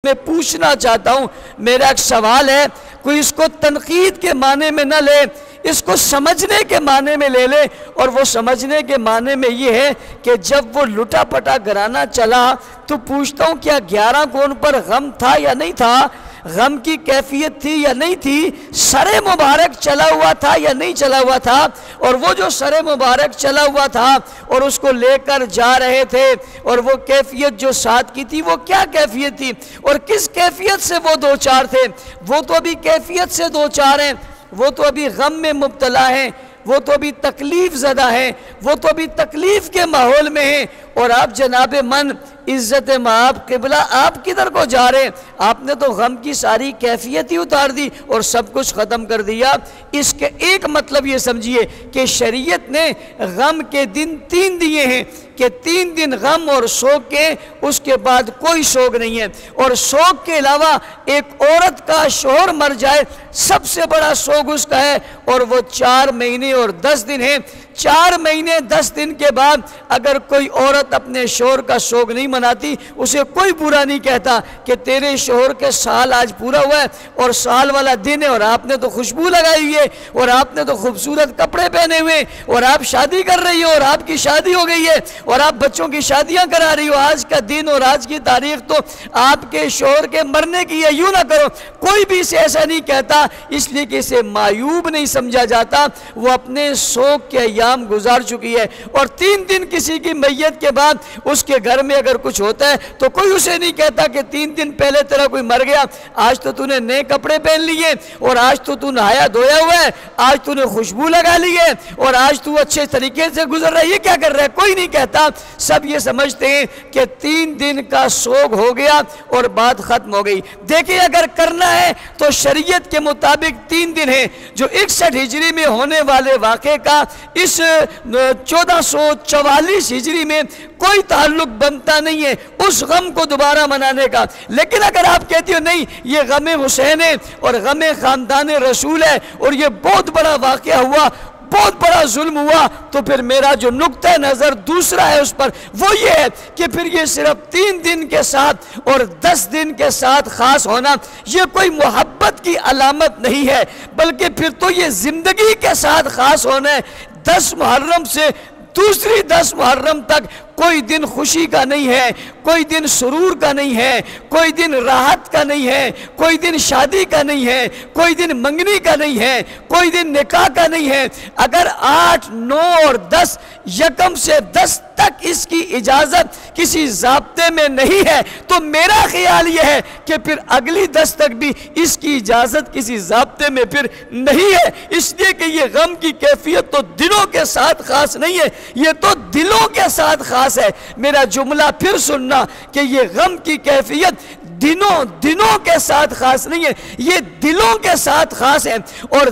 میں پوچھنا چاہتا ہوں، میرا ایک سوال ہے، کوئی اس کو تنقید کے معنی میں نہ لے، اس کو سمجھنے کے معنی میں لے لے۔ اور وہ سمجھنے کے معنی میں یہ ہے کہ جب وہ لٹا پٹا گھرانہ چلا تو پوچھتا ہوں کیا 11 کون پر غم تھا یا نہیں تھا؟ غم کی کیفیت تھی یا نہیں تھی؟ سر مبارک چلا ہوا تھا یا نہیں چلا ہوا تھا؟ اور وہ جو سر مبارک چلا ہوا تھا اور اس کو لے کر جا رہے تھے، اور وہ کیفیت جو ساتھ کی تھی وہ کیا کیفیت تھی اور کس کیفیت سے وہ دو چار تھے؟ وہ تو ابھی کیفیت سے دو چار ہیں، وہ تو ابھی غم میں مبتلا ہیں، وہ تو ابھی تکلیف زدہ ہیں، وہ تو ابھی تکلیف کے ماحول میں ہیں۔ اور آپ جناب من عزت مآب قبلہ آپ کدھر کو جا رہے ہیں؟ آپ نے تو غم کی ساری کیفیت ہی اتار دی اور سب کچھ ختم کر دیا۔ اس کے ایک مطلب یہ سمجھیے کہ شریعت نے غم کے دن 3 دیے ہیں کہ 3 دن غم اور سوگ کے، اس کے بعد کوئی سوگ نہیں ہے۔ اور سوگ کے علاوہ ایک عورت کا شوہر مر جائے سب سے بڑا سوگ اس کا ہے، اور وہ 4 مہینے اور 10 دن ہے۔ 4 مہینے 10 دن کے بعد اگر کوئی عورت اپنے شوہر کا سوگ نہیں مناتی، اسے کوئی برا نہیں کہتا کہ تیرے شوہر کے سال آج پورا ہوا ہے اور سال والا دن ہے، اور آپ نے تو خوشبو لگائی ہوئی ہے اور آپ نے تو خوبصورت کپڑے پہنے ہوئے اور آپ شادی کر رہی ہو اور آپ کی شادی ہو گئی ہے اور آپ بچوں کی شادیاں کرا رہی ہو، آج کا دن اور آج کی تاریخ تو آپ کے شوہر کے مرنے کی ہے، یوں نہ کرو۔ کوئی بھی اسے ایسا نہیں کہتا، اس لیے کہ اسے معیوب نہیں سمجھا جاتا، وہ اپنے سوگ کے ایام گزار چکی ہے۔ اور 3 دن کسی کی میت کے بعد اس کے گھر میں اگر کچھ ہوتا ہے تو کوئی اسے نہیں کہتا کہ 3 دن پہلے تیرا کوئی مر گیا، آج تو نے نئے کپڑے پہن لیے اور آج تو نہایا دھویا ہوا ہے، آج نے خوشبو لگا لی ہے اور آج تو اچھے طریقے سے گزر رہا ہے، یہ کیا کر رہا ہے؟ کوئی نہیں کہتا۔ سب یہ سمجھتے ہیں کہ 3 دن کا سوگ ہو گیا اور بات ختم ہو گئی۔ دیکھیں اگر کرنا ہے تو شریعت کے مطابق 3 دن ہیں جو 61 ہجری میں ہونے والے واقعے کا اس 1444 ہجری میں کوئی تعلق بنتا نہیں ہے اس غم کو دوبارہ منانے کا۔ لیکن اگر آپ کہتی ہو نہیں یہ غم حسین ہے اور غم خاندان رسول ہے اور یہ بہت بڑا واقعہ ہوا، بہت بڑا ظلم ہوا، تو پھر میرا جو نقطہ نظر دوسرا ہے اس پر وہ یہ ہے کہ پھر یہ صرف 3 دن کے ساتھ اور 10 دن کے ساتھ خاص ہونا یہ کوئی محبت کی علامت نہیں ہے، بلکہ پھر تو یہ زندگی کے ساتھ خاص ہونا ہے۔ 10 محرم سے دوسری 10 محرم تک کوئی دن خوشی کا نہیں ہے، کوئی دن سرور کا نہیں ہے، کوئی دن راحت کا نہیں ہے، کوئی دن شادی کا نہیں ہے، کوئی دن منگنی کا نہیں ہے، کوئی دن نکاح کا نہیں ہے۔ اگر 8، 9 اور 10 یکم سے 10 تک اس کی اجازت کسی ضابطے میں نہیں ہے تو میرا خیال یہ ہے کہ پھر اگلی 10 تک بھی اس کی اجازت کسی ضابطے میں پھر نہیں ہے، اس لیے کہ یہ غم کی کیفیت تو دلوں کے ساتھ خاص نہیں ہے، یہ تو دلوں کے ساتھ خاص ہے۔ میرا جملہ پھر سننا کہ یہ غم کی کیفیت دنوں کے ساتھ خاص نہیں ہے، یہ دلوں کے ساتھ خاص ہے، اور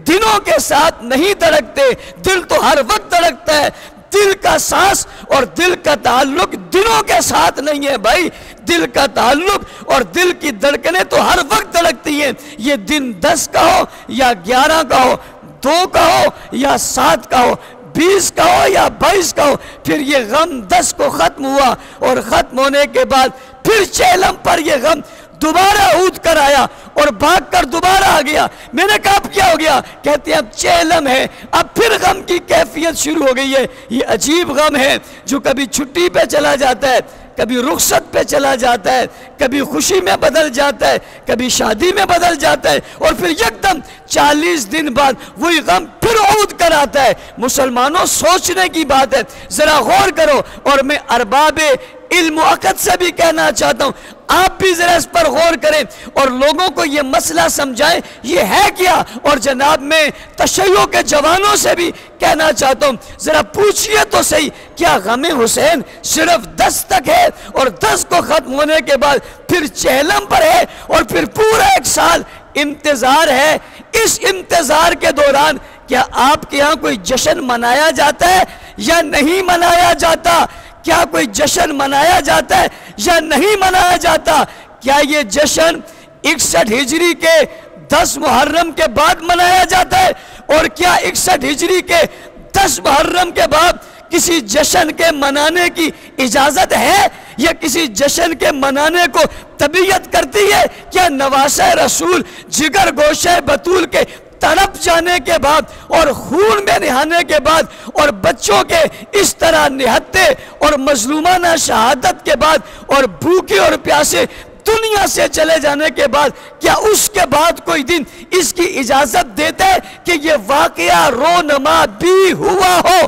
دلوں کے ساتھ نہیں دھڑکتے، دل تو ہر وقت دھڑکتا ہے۔ دل کا سانس اور دل کا تعلق دلوں کے ساتھ نہیں ہے بھائی، دل کا تعلق اور دل کی دھڑکنیں تو ہر وقت دھڑکتی ہیں۔ یہ دن 10 کا ہو یا 11 کا ہو، 2 کا ہو یا 7 کا ہو، 20 کا ہو یا 22 کا ہو، پھر یہ غم 10 کو ختم ہوا اور ختم ہونے کے بعد پھر چہلم پر یہ غم دوبارہ اود کر آیا اور بھاگ کر دوبارہ آ گیا۔ میں نے کہا اب کیا ہو گیا؟ کہتے ہیں اب چہلم ہے، اب پھر غم کی کیفیت شروع ہو گئی ہے۔ یہ عجیب غم ہے جو کبھی چھٹی پہ چلا جاتا ہے، کبھی رخصت پہ چلا جاتا ہے، کبھی خوشی میں بدل جاتا ہے، کبھی شادی میں بدل جاتا ہے، اور پھر یکدم 40 دن بعد وہی غم پھر عود کر آتا ہے۔ مسلمانوں سوچنے کی بات ہے، ذرا غور کرو، اور میں ارباب علم و عقل سے بھی کہنا چاہتا ہوں آپ بھی ذرا اس پر غور کریں اور لوگوں کو یہ مسئلہ سمجھائیں یہ ہے کیا۔ اور جناب میں تشیع کے جوانوں سے بھی کہنا چاہتا ہوں ذرا پوچھئے تو صحیح، کیا غم حسین صرف 10 تک ہے اور 10 کو ختم ہونے کے بعد پھر چہلم پر ہے اور پھر پورا 1 سال انتظار ہے؟ اس انتظار کے دوران کیا آپ کے ہاں کوئی جشن منایا جاتا ہے یا نہیں منایا جاتا؟ کیا کوئی جشن منایا جاتا ہے یا نہیں منایا جاتا؟ کیا یہ جشن 61 ہجری کے 10 محرم کے بعد منایا جاتا ہے؟ اور کیا 61 ہجری کے 10 محرم کے بعد کسی جشن کے منانے کی اجازت ہے یا کسی جشن کے منانے کو طبیعت کرتی ہے؟ کیا نواسہ رسول جگر گوشہ بطول کے تڑپ جانے کے بعد اور خون میں نہانے کے بعد اور بچوں کے اس طرح نہتے اور مظلومانہ شہادت کے بعد اور بھوکے اور پیاسے دنیا سے چلے جانے کے بعد کیا اس کے بعد کوئی دن اس کی اجازت دیتے کہ یہ واقعہ رونما بھی ہوا ہو؟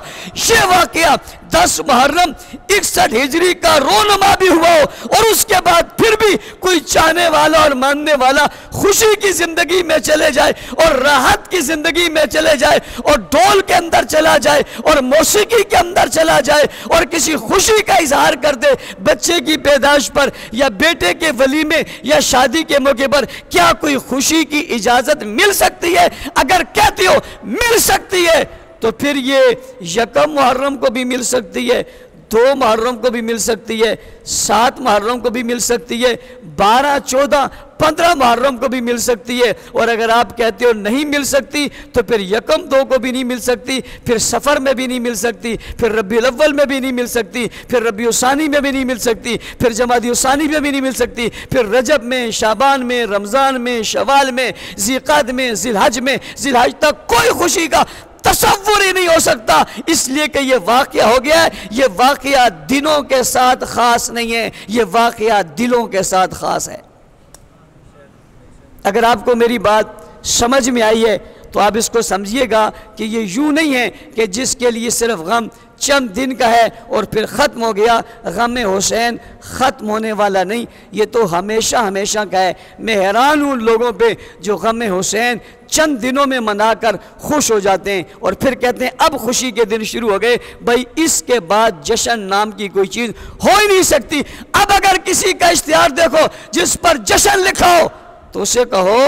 یہ واقعہ 10 محرم 61 ہجری کا رونما بھی ہوا ہو اور اس کے بعد پھر بھی کوئی چاہنے والا اور ماننے والا خوشی کی زندگی میں چلے جائے اور راحت کی زندگی میں چلے جائے اور ڈول کے اندر چلا جائے اور موسیقی کے اندر چلا جائے اور کسی خوشی کا اظہار کر دے بچے کی پیدائش پر یا بیٹے کے ولیمے یا شادی کے موقع پر؟ کیا کوئی خوشی کی اجازت مل سکتی ہے؟ اگر کہتے ہو مل سکتی ہے تو پھر یہ 1 محرم کو بھی مل سکتی ہے، 2 محرم کو بھی مل سکتی ہے، 7 محرم کو بھی مل سکتی ہے، 12 14 15 محرم کو بھی مل سکتی ہے، اور اگر آپ کہتے ہو نہیں مل سکتی تو پھر 1 2 کو بھی نہیں مل سکتی، پھر سفر میں بھی نہیں مل سکتی، پھر ربیع الاول میں بھی نہیں مل سکتی، پھر ربیع الثانی میں بھی نہیں مل سکتی، پھر جمادی الثانی میں بھی نہیں مل سکتی، پھر رجب میں، شعبان میں، رمضان میں، شوال میں، ذی القعدہ میں، ذی الحج میں، ذی الحج تک کوئی خوشی کا تصور ہی نہیں ہو سکتا، اس لیے کہ یہ واقعہ ہو گیا ہے۔ یہ واقعہ دنوں کے ساتھ خاص نہیں ہے، یہ واقعہ دلوں کے ساتھ خاص ہے۔ اگر آپ کو میری بات سمجھ میں آئی ہے تو آپ اس کو سمجھیے گا کہ یہ یوں نہیں ہے کہ جس کے لیے صرف غم چند دن کا ہے اور پھر ختم ہو گیا، غم حسین ختم ہونے والا نہیں، یہ تو ہمیشہ ہمیشہ کا ہے۔ میں حیران ہوں ان لوگوں پہ جو غم حسین چند دنوں میں منا کر خوش ہو جاتے ہیں اور پھر کہتے ہیں اب خوشی کے دن شروع ہو گئے۔ بھائی اس کے بعد جشن نام کی کوئی چیز ہو ہی نہیں سکتی۔ اب اگر کسی کا اشتہار دیکھو جس پر جشن لکھا ہو تو اسے کہو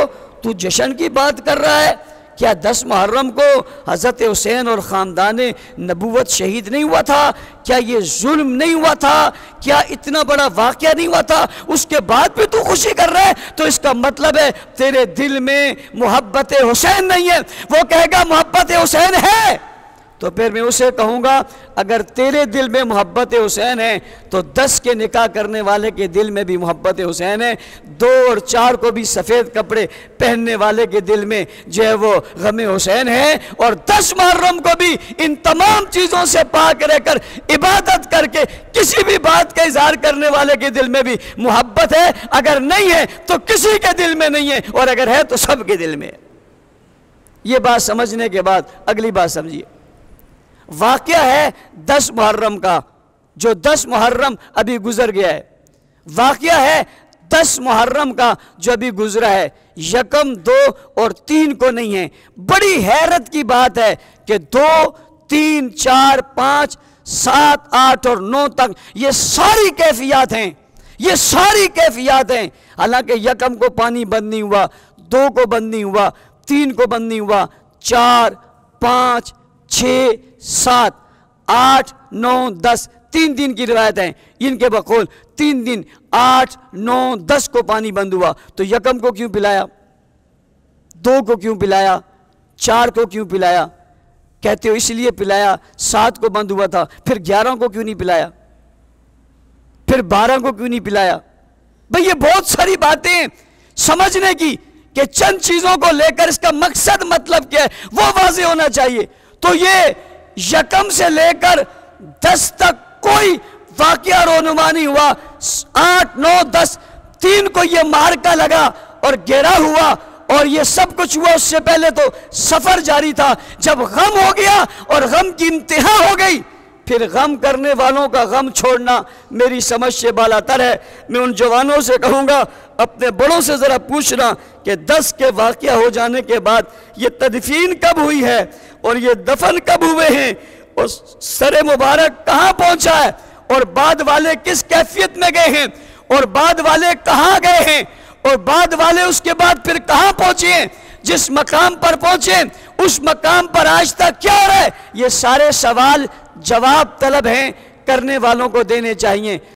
تو جشن کی بات کر رہا ہے؟ کیا 10 محرم کو حضرت حسین اور خاندان نبوت شہید نہیں ہوا تھا؟ کیا یہ ظلم نہیں ہوا تھا؟ کیا اتنا بڑا واقعہ نہیں ہوا تھا؟ اس کے بعد بھی تو خوشی کر رہا ہے، تو اس کا مطلب ہے تیرے دل میں محبت حسین نہیں ہے۔ وہ کہے گا محبت حسین ہے تو پھر میں اسے کہوں گا اگر تیرے دل میں محبت حسین ہے تو 10 کے نکاح کرنے والے کے دل میں بھی محبت حسین ہے، 2 اور 4 کو بھی سفید کپڑے پہننے والے کے دل میں جو ہے وہ غم حسین ہے، اور 10 محرم کو بھی ان تمام چیزوں سے پاک رہ کر عبادت کر کے کسی بھی بات کا اظہار کرنے والے کے دل میں بھی محبت ہے۔ اگر نہیں ہے تو کسی کے دل میں نہیں ہے، اور اگر ہے تو سب کے دل میں ہے۔ یہ بات سمجھنے کے بعد اگلی بات سمجھیے۔ واقعہ ہے 10 محرم کا، جو 10 محرم ابھی گزر گیا ہے۔ واقعہ ہے 10 محرم کا جو ابھی گزرا ہے، 1 2 اور 3 کو نہیں ہے۔ بڑی حیرت کی بات ہے کہ 2 3 4 5 7 8 اور 9 تک یہ ساری کیفیات ہیں، یہ ساری کیفیات ہیں۔ حالانکہ 1 کو پانی بند نہیں ہوا، 2 کو بند نہیں ہوا، 3 کو بند نہیں ہوا، 4 5 6 7 8 9 10 3 دن کی روایت ہیں ان کے بقول، 3 دن 8 9 10 کو پانی بند ہوا، تو 1 کو کیوں پلایا، 2 کو کیوں پلایا، 4 کو کیوں پلایا؟ کہتے ہو اس لیے پلایا 7 کو بند ہوا تھا، پھر 11 کو کیوں نہیں پلایا، پھر 12 کو کیوں نہیں پلایا؟ بھئی یہ بہت ساری باتیں سمجھنے کی کہ چند چیزوں کو لے کر اس کا مقصد مطلب کیا ہے وہ واضح ہونا چاہیے۔ تو یہ 1 سے لے کر 10 تک کوئی واقعہ رونما نہیں ہوا، 8 9 10 3 کو یہ مارکا لگا اور گھیرا ہوا اور یہ سب کچھ ہوا۔ اس سے پہلے تو سفر جاری تھا۔ جب غم ہو گیا اور غم کی انتہا ہو گئی، پھر غم کرنے والوں کا غم چھوڑنا میری سمجھ سے بالاتر ہے۔ میں ان جوانوں سے کہوں گا اپنے بڑوں سے ذرا پوچھنا کہ 10 کے واقعہ ہو جانے کے بعد یہ تدفین کب ہوئی ہے اور یہ دفن کب ہوئے ہیں اور سر مبارک کہاں پہنچا ہے اور بعد والے کس کیفیت میں گئے ہیں اور بعد والے کہاں گئے ہیں اور بعد والے اس کے بعد پھر کہاں پہنچے ہیں، جس مقام پر پہنچے اس مقام پر آج تک کیا ہو رہا ہے، یہ سارے سوال جواب طلب ہیں، کرنے والوں کو دینے چاہیے۔